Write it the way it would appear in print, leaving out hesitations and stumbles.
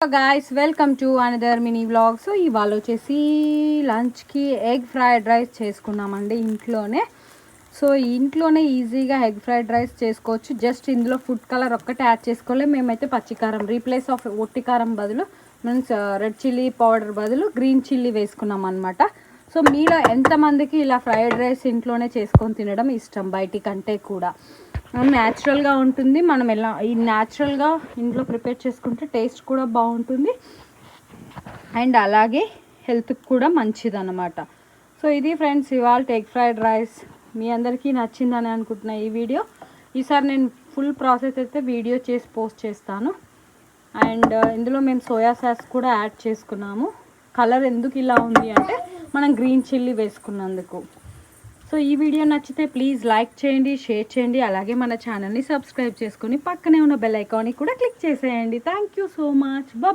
Guys welcome to another mini vlog. So ఇవాళ వచ్చేసి లంచ్కి ఎగ్ ఫ్రైడ్ రైస్ చేసుకున్నామండి ఇంట్లోనే. సో ఇంట్లోనే ఈజీగా ఎగ్ ఫ్రైడ్ రైస్ చేసుకోవచ్చు. జస్ట్ ఇందులో ఫుడ్ కలర్ ఒక్కటే యాడ్ చేసుకోవాలి. మేమైతే పచ్చికారం రీప్లేస్ ఆఫ్ ఒట్టి కారం బదులు మీన్స్ రెడ్ చిల్లీ పౌడర్ బదులు గ్రీన్ చిల్లీ వేసుకున్నాం అనమాట. సో మీలో ఎంతమందికి ఇలా ఫ్రైడ్ రైస్ ఇంట్లోనే చేసుకొని తినడం ఇష్టం బయటి కంటే కూడా? న్యాచురల్గా ఉంటుంది. మనం ఎలా ఈ న్యాచురల్గా ఇంట్లో ప్రిపేర్ చేసుకుంటే టేస్ట్ కూడా బాగుంటుంది అండ్ అలాగే హెల్త్కి కూడా మంచిది అన్నమాట. సో ఇది ఫ్రెండ్స్ ఇవాళ ఎగ్ ఫ్రైడ్ రైస్. మీ అందరికీ నచ్చిందని అనుకుంటున్నా ఈ వీడియో. ఈసారి నేను ఫుల్ ప్రాసెస్ అయితే వీడియో చేసి పోస్ట్ చేస్తాను. అండ్ ఇందులో మేము సోయా సాస్ కూడా యాడ్ చేసుకున్నాము. కలర్ ఎందుకు ఇలా ఉంది అంటే మనం గ్రీన్ చిల్లీ వేసుకున్నందుకు. సో ఈ వీడియో నచ్చితే ప్లీజ్ లైక్ చేయండి, షేర్ చేయండి, అలాగే మన ఛానల్ని సబ్స్క్రైబ్ చేసుకొని పక్కనే ఉన్న బెల్ ఐకాన్ని కూడా క్లిక్ చేసేయండి. Thank you so much. Bye.